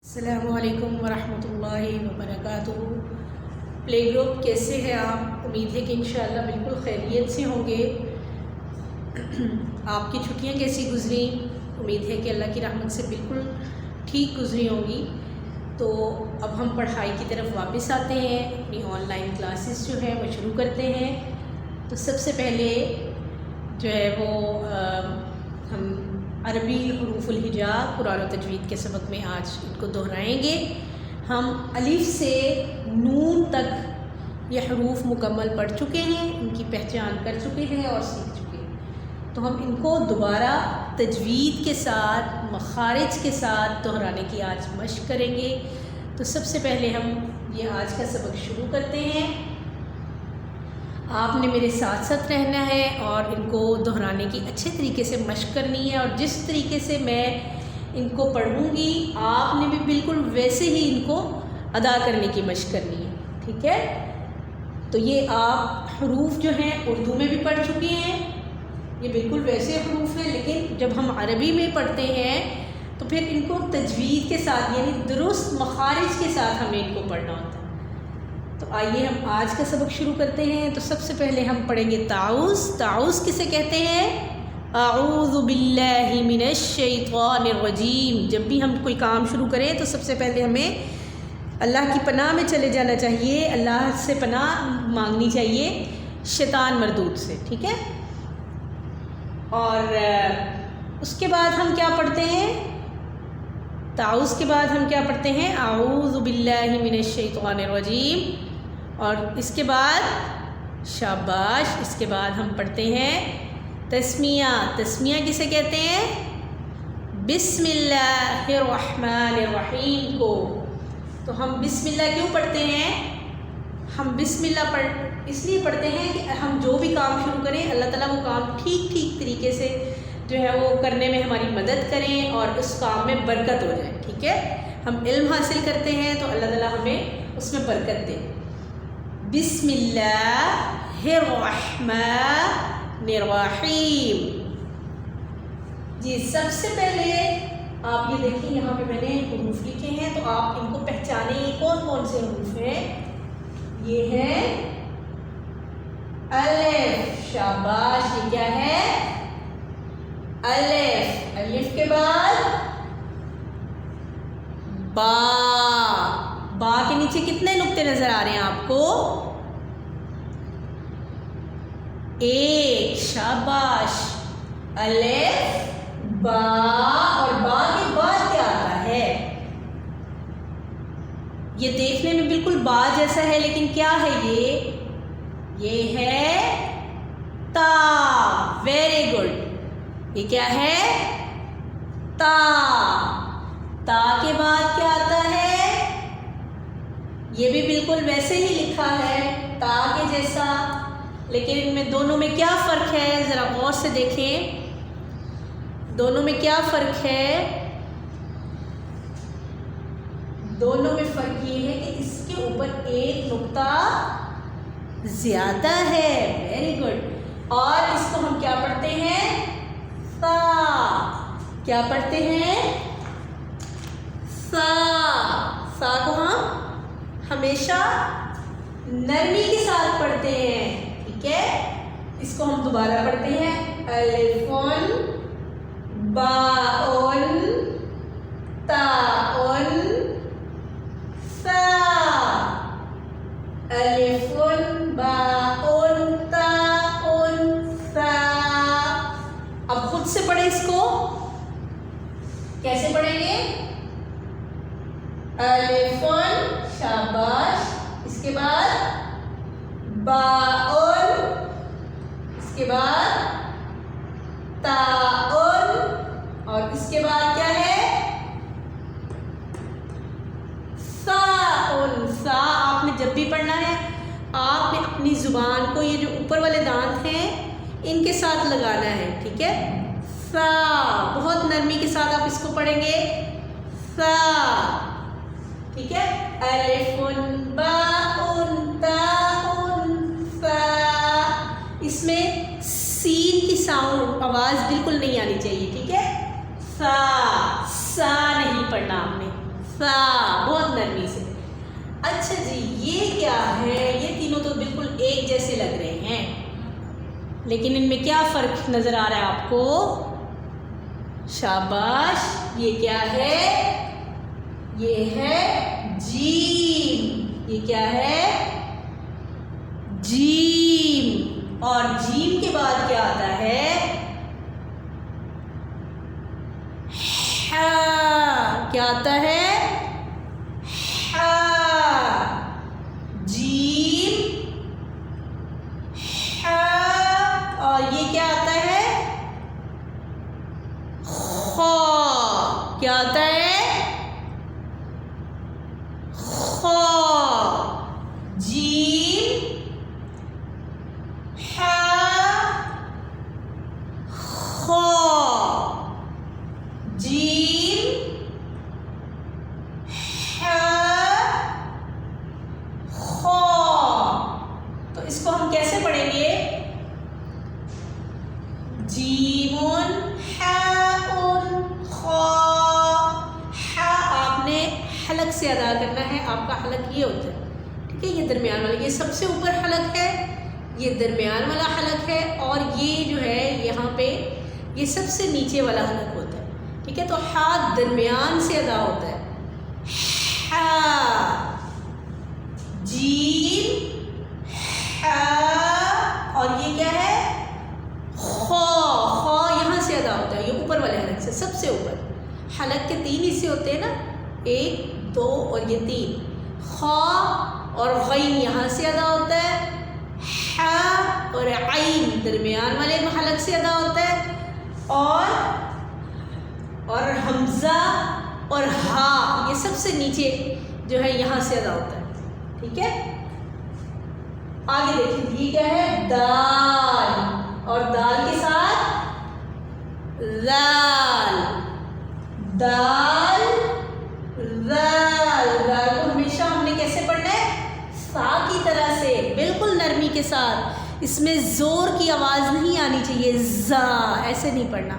السلام علیکم ورحمۃ اللہ وبرکاتہ۔ پلے گروپ کیسے ہیں آپ؟ امید ہے کہ انشاءاللہ بالکل خیریت سے ہوں گے۔ آپ کی چھٹیاں کیسی گزریں؟ امید ہے کہ اللہ کی رحمت سے بالکل ٹھیک گزری ہوں گی۔ تو اب ہم پڑھائی کی طرف واپس آتے ہیں، اپنی آن لائن کلاسز جو ہیں وہ شروع کرتے ہیں۔ تو سب سے پہلے جو ہے وہ ہم عربی حروف الہجا قرآن و تجوید کے سبق میں آج ان کو دہرائیں گے۔ ہم الف سے نون تک یہ حروف مکمل پڑھ چکے ہیں، ان کی پہچان کر چکے ہیں اور سیکھ چکے ہیں۔ تو ہم ان کو دوبارہ تجوید کے ساتھ، مخارج کے ساتھ دہرانے کی آج مشق کریں گے۔ تو سب سے پہلے ہم یہ آج کا سبق شروع کرتے ہیں۔ آپ نے میرے ساتھ ساتھ رہنا ہے اور ان کو دہرانے کی اچھے طریقے سے مشق کرنی ہے، اور جس طریقے سے میں ان کو پڑھوں گی آپ نے بھی بالکل ویسے ہی ان کو ادا کرنے کی مشق کرنی ہے، ٹھیک ہے؟ تو یہ آپ حروف جو ہیں اردو میں بھی پڑھ چکے ہیں، یہ بالکل ویسے حروف ہیں، لیکن جب ہم عربی میں پڑھتے ہیں تو پھر ان کو تجوید کے ساتھ یعنی درست مخارج کے ساتھ ہمیں ان کو پڑھنا ہوتا ہے۔ تو آئیے ہم آج کا سبق شروع کرتے ہیں۔ تو سب سے پہلے ہم پڑھیں گے تعوذ۔ تعوذ کسے کہتے ہیں؟ اعوذ باللہ من الشیطان الرجیم۔ جب بھی ہم کوئی کام شروع کریں تو سب سے پہلے ہمیں اللہ کی پناہ میں چلے جانا چاہیے، اللہ سے پناہ مانگنی چاہیے شیطان مردود سے، ٹھیک ہے؟ اور اس کے بعد ہم کیا پڑھتے ہیں؟ تعوذ کے بعد ہم کیا پڑھتے ہیں؟ اعوذ باللہ من الشیطان الرجیم، اور اس کے بعد شاباش، اس کے بعد ہم پڑھتے ہیں تسمیہ۔ تسمیہ کسے کہتے ہیں؟ بسم اللہ الرحمن الرحیم کو۔ تو ہم بسم اللہ کیوں پڑھتے ہیں؟ ہم بسم اللہ اس لیے پڑھتے ہیں کہ ہم جو بھی کام شروع کریں اللہ تعالیٰ وہ کام ٹھیک طریقے سے جو ہے وہ کرنے میں ہماری مدد کریں اور اس کام میں برکت ہو جائے، ٹھیک ہے؟ ہم علم حاصل کرتے ہیں تو اللہ تعالیٰ ہمیں اس میں برکت دے۔ بسم اللہ الرحمن الرحیم۔ جی سب سے پہلے آپ یہ دیکھیں، یہاں پہ میں نے حروف لکھے ہیں تو آپ ان کو پہچانیں یہ کون کون سے حروف ہیں۔ یہ ہے الف، شاباش، یہ کیا ہے؟ الف۔ الف کے بعد با۔ با کے نیچے کتنے نقطے نظر آ رہے ہیں آپ کو؟ ایک، شاباش۔ الف با، اور با کے بعد کیا آتا ہے؟ یہ دیکھنے میں بالکل با جیسا ہے لیکن کیا ہے یہ ہے تا۔ ویری گڈ، یہ کیا ہے؟ تا۔ تا کے بعد کیا آتا ہے؟ یہ بھی بالکل ویسے ہی لکھا ہے تا کے جیسا، لیکن ان میں دونوں میں کیا فرق ہے؟ ذرا غور سے دیکھیں، دونوں میں کیا فرق ہے؟ دونوں میں فرق یہ ہے کہ اس کے اوپر ایک نقطہ زیادہ ہے۔ Very good. اور اس کو ہم کیا پڑھتے ہیں؟ سا۔ کیا پڑھتے ہیں؟ سا۔ سا کو ہم ہمیشہ نرمی کے ساتھ پڑھتے ہیں، ٹھیک ہے؟ اس کو ہم دوبارہ پڑھتے ہیں، الفن باءن تاءن سا۔ الفن باءن تاءن سا۔ اب خود سے پڑھیں اس کو، کیسے پڑھیں گے؟ الفن، شاباش، اس کے بعد باءن، اس کے بعد تاءن، اور اس کے بعد کیا ہے؟ ساءن۔ سا آپ نے جب بھی پڑھنا ہے آپ نے اپنی زبان کو یہ جو اوپر والے دانت ہیں ان کے ساتھ لگانا ہے، ٹھیک ہے؟ سا، بہت نرمی کے ساتھ آپ اس کو پڑھیں گے، سا، ٹھیک ہے؟ الفن باءن تاءن سا۔ اس میں سین کی ساؤنڈ آواز بالکل نہیں آنی چاہیے، ٹھیک ہے؟ سا، سا نہیں پڑھنا آپ نے، سا، بہت نرمی سے. اچھا جی یہ کیا ہے؟ یہ تینوں تو بالکل ایک جیسے لگ رہے ہیں، لیکن ان میں کیا فرق نظر آ رہا ہے آپ کو؟ شاباش، یہ کیا ہے؟ یہ ہے جیم. یہ کیا ہے؟ جیم. اور جیم کے بعد کیا آتا ہے؟ ہا. کیا آتا ہے؟ کیا آتا ہے؟ خا. جیم ہا خا. جیم ہا خا. تو اس کو ہم کیسے پڑھیں گے؟ جیمون حلق سے ادا کرنا ہے. آپ کا حلق یہ ہوتا ہے، ٹھیک ہے؟ یہ درمیان والا، یہ سب سے اوپر حلق ہے، یہ درمیان والا حلق ہے، اور یہ جو ہے یہاں پہ یہ سب سے نیچے والا حلق ہوتا ہے، ٹھیک ہے؟ تو ہا درمیان سے ادا ہوتا ہے. ہا جیم ہا. اور یہ کیا ہے؟ خا. خا یہاں سے ادا ہوتا ہے، یہ اوپر والے حلق سے، سب سے اوپر. حلق کے 3 حصے ہوتے ہیں نا، 1 2 اور یہ 3. خا اور غین یہاں سے ادا ہوتا ہے، ہا اور عین درمیان والے حلق سے ادا ہوتا ہے، اور حمزہ اور ہا یہ سب سے نیچے جو ہے یہاں سے ادا ہوتا ہے. ٹھیک ہے؟ آگے دیکھیں یہ کیا ہے؟ دال. اور دال کے ساتھ لال. دال لال. دال کو ہمیشہ ہم نے کیسے پڑھنا ہے؟ سا کی طرح سے، بالکل نرمی کے ساتھ. اس میں زور کی آواز نہیں آنی چاہیے، زا ایسے نہیں پڑھنا.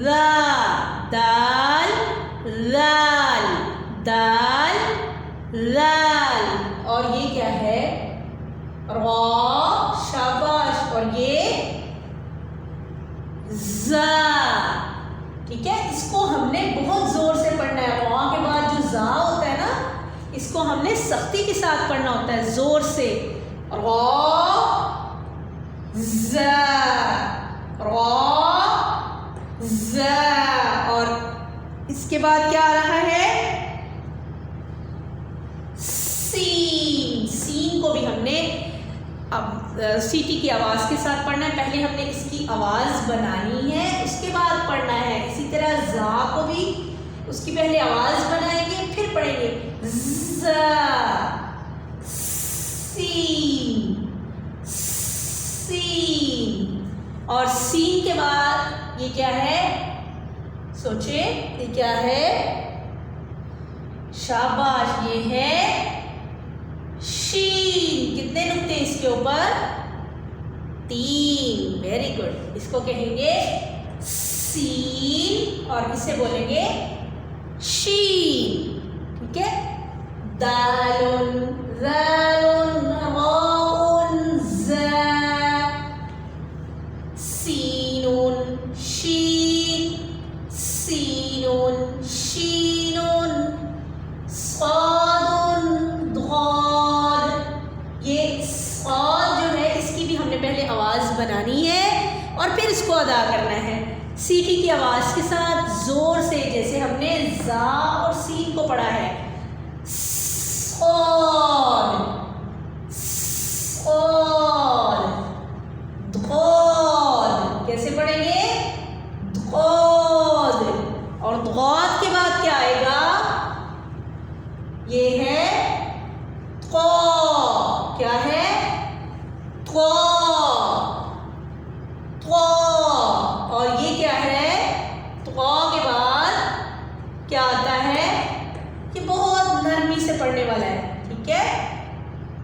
لا. دال لال. دال لال. اور یہ کیا ہے؟ را. شاباش. اور یہ زا. ٹھیک ہے؟ اس کو ہم نے بہت زور سے پڑھنا ہے. را کے بعد جو زا ہوتا ہے نا، اس کو ہم نے سختی کے ساتھ پڑھنا ہوتا ہے، زور سے. را زا. را زا. اور اس کے بعد کیا آ رہا ہے؟ سین. سین کو بھی ہم نے اب سیٹی کی آواز کے ساتھ پڑھنا ہے. پہلے ہم نے اس کی آواز بنانی ہے، اس کے بعد پڑھنا ہے. اسی طرح زا کو بھی اس کی پہلے آواز بنائیں گے، پھر پڑھیں گے. زا. سین. سین. اور سین کے بعد یہ کیا ہے؟ سوچیں یہ کیا ہے؟ شاباش. یہ ہے شین. کتنے نقطے اس کے اوپر؟ 3. Very good. اس کو کہیں گے سین، اور اسے بولیں گے شین. ٹھیک ہے؟ دال ذال راء زا. سین شین. سین شین. صاد ضاد. یہ صاد جو ہے اس کی بھی ہم نے پہلے آواز بنانی ہے اور پھر اس کو ادا کرنا ہے سیٹی کی آواز کے ساتھ زور سے، جیسے ہم نے زا اور سین کو پڑھا ہے. صاد. صاد. ضاد. کیسے پڑھیں گے؟ ضاد. اور ضاد کے بعد کیا آئے گا؟ یہ ہے قا. کیا ہے؟ قا. قا. اور یہ کیا ہے؟ قا کے بعد کیا آتا ہے؟ یہ بہت نرمی سے پڑھنے والا ہے. ٹھیک ہے؟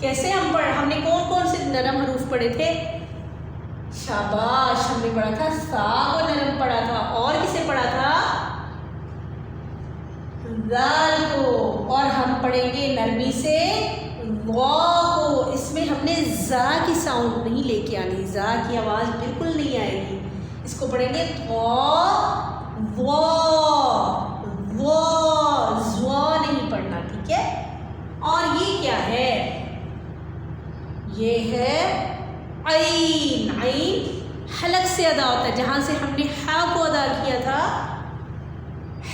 کیسے ہم نے کون کون سے نرم حروف پڑھے تھے؟ شاباش. ہم نے پڑھا تھا سا کو نرم پڑھا تھا، اور کسے پڑھا تھا؟ ذال کو، اور ہم پڑھیں گے نرمی سے وا کو. اس میں ہم نے زا کی ساؤنڈ نہیں لے کے آنی، زا کی آواز بالکل نہیں آئے گی. اس کو پڑھیں گے وا زوا نہیں پڑھنا، ٹھیک ہے. اور یہ کیا ہے؟ یہ ہے عین. عین حلق سے ادا ہوتا ہے، جہاں سے ہم نے ہا کو ادا کیا تھا،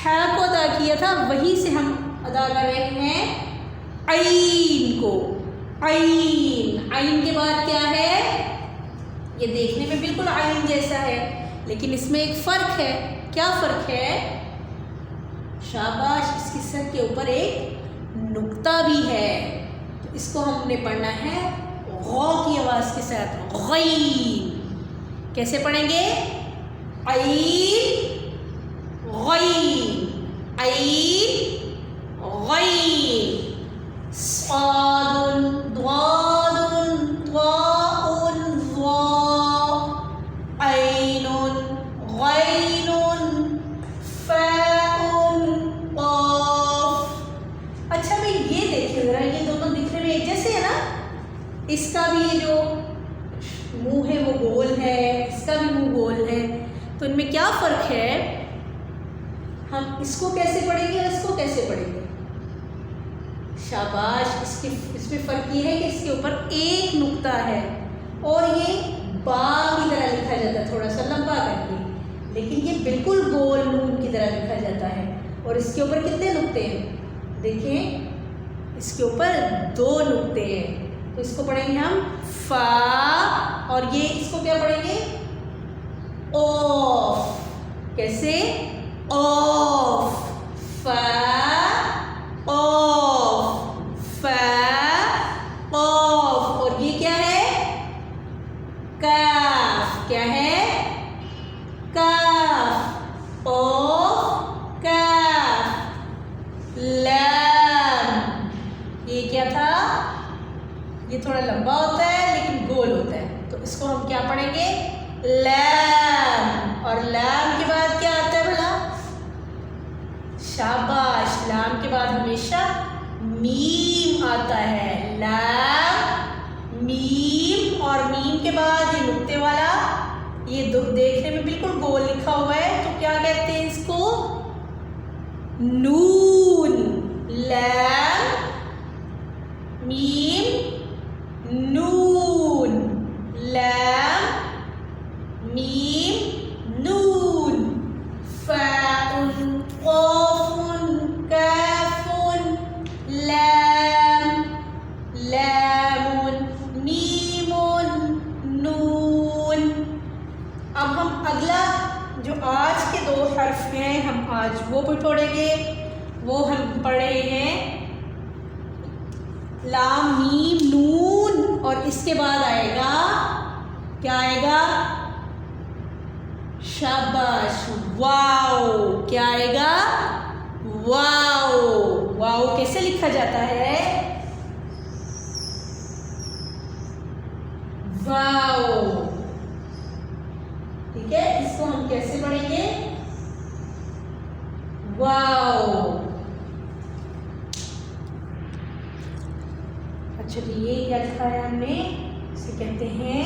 ہا کو ادا کیا تھا، وہیں سے ہم ادا کر رہے ہیں عین کو. عین. عین کے بعد کیا ہے؟ یہ دیکھنے میں بالکل عین جیسا ہے، لیکن اس میں ایک فرق ہے. کیا فرق ہے؟ شاباش، اس کی سر کے اوپر ایک نقطہ بھی ہے. تو اس کو ہم نے پڑھنا ہے غو کی آواز کے ساتھ، غین. کیسے پڑھیں گے؟ عین غین، عین غین. صاد ضاد ضاء ظا، عین غین فاء قاف. اچھا بھائی یہ دیکھیں ذرا، یہ دونوں دکھنے میں ایک جیسے ہے نا؟ اس کا بھی یہ جو منہ ہے وہ گول ہے، اس کا بھی منہ گول ہے، تو ان میں کیا فرق ہے؟ ہم اس کو کیسے پڑھیں گے اور اس کو کیسے پڑھیں گے؟ شاباش. اس میں فرق یہ ہے کہ اس کے اوپر ایک نقطہ ہے اور یہ با کی طرح لکھا جاتا ہے، تھوڑا سا لمبا کر کے، لیکن یہ بالکل گول نون کی طرح لکھا جاتا ہے. اور اس کے اوپر کتنے نقطے ہیں؟ دیکھیں اس کے اوپر 2 نقطے ہیں. تو اس کو پڑھیں گے ہم فا، اور یہ اس کو کیا پڑھیں گے؟ اوف. کیسے؟ اوف. فا اوف، فا اوف. اور یہ کیا ہے؟ کاف. کیا ہے؟ کاف. اوف کاف. لام. یہ کیا تھا؟ یہ تھوڑا لمبا ہوتا ہے لیکن گول ہوتا ہے، تو اس کو ہم کیا پڑھیں گے؟ لام. اور لام کے بعد کیا آتا ہے بھلا؟ شاباش. لام کے بعد ہمیشہ میم آتا ہے. لام میم. اور میم کے بعد یہ نقطے والا، یہ دیکھنے میں بالکل گول لکھا ہوا ہے، تو کیا کہتے ہیں اس کو؟ نون. لام میم نون. لام میم نون. فاء قاف کاف لام لام میم نون. اب ہم اگلا جو آج کے 2 حرف ہیں، ہم آج وہ بھی پڑھیں گے. وہ ہم پڑھے ہیں لام میم نون، اور اس کے بعد آئے گا کیا آئے گا؟ شاباش واو. کیا آئے گا؟ واو. واو کیسے لکھا جاتا ہے؟ واو. ٹھیک ہے، اس کو ہم کیسے پڑھیں گے؟ واو. اچھا جی، یہ کیا لکھا ہے ہم نے؟ اسے کہتے ہیں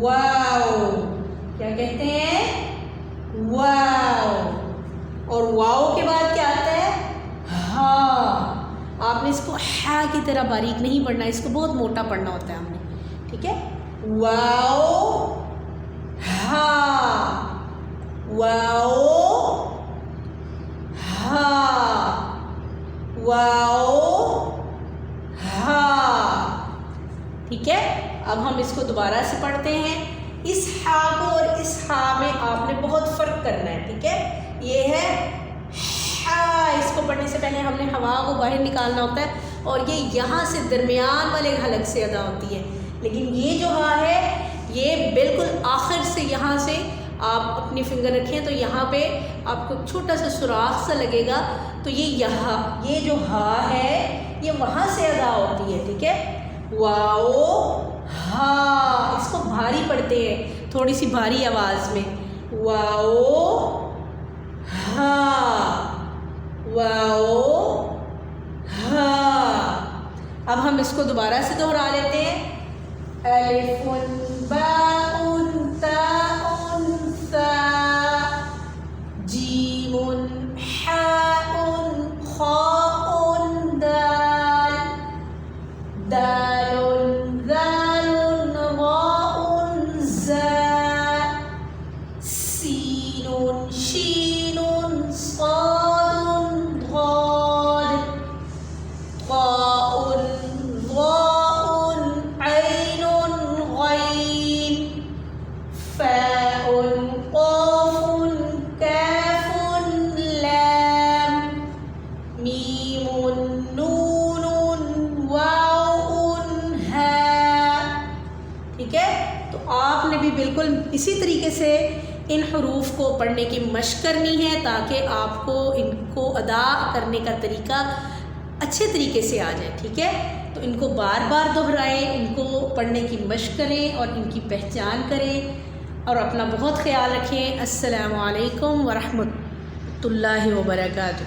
واو. کیا کہتے ہیں؟ واو. اور واو کے بعد کیا آتا ہے؟ ہا. آپ نے اس کو ہا کی طرح باریک نہیں پڑھنا، اس کو بہت موٹا پڑھنا ہوتا ہے ہم نے. ٹھیک ہے، واو ہا، واو ہا، واو ہا. ٹھیک ہے، اب ہم اس کو دوبارہ سے پڑھتے ہیں. اس ہا کو اور اس ہا میں آپ نے بہت فرق کرنا ہے. ٹھیک ہے، یہ ہے ہا. اس کو پڑھنے سے پہلے ہم نے ہوا کو باہر نکالنا ہوتا ہے، اور یہ یہاں سے درمیان والے حلق سے ادا ہوتی ہے. لیکن یہ جو ہا ہے یہ بالکل آخر سے، یہاں سے آپ اپنی فنگر رکھیں تو یہاں پہ آپ کو چھوٹا سا سوراخ سا لگے گا، تو یہ جو ہا ہے یہ وہاں سے ادا ہوتی ہے. ٹھیک ہے، واو ہا. اس کو بھاری پڑھتے ہیں، تھوڑی سی بھاری آواز میں. واو ہا، واو ہا. اب ہم اس کو دوبارہ سے دہرا لیتے ہیں. الف باء تاء ثاء جیم حاء خاء دال دال ذال راء زاء سين شين صاد ضاد طاء ظاء عين غين فاء قاف كاف لام ميم نون واو ہاء. ٹھیک ہے، تو آپ نے بھی بالکل اسی طریقے سے ان حروف کو پڑھنے کی مشق کرنی ہے تاکہ آپ کو ان کو ادا کرنے کا طریقہ اچھے طریقے سے آ جائے. ٹھیک ہے، تو ان کو بار بار دہرائیں، ان کو پڑھنے کی مشق کریں اور ان کی پہچان کریں اور اپنا بہت خیال رکھیں. السلام علیکم ورحمۃ اللہ وبرکاتہ.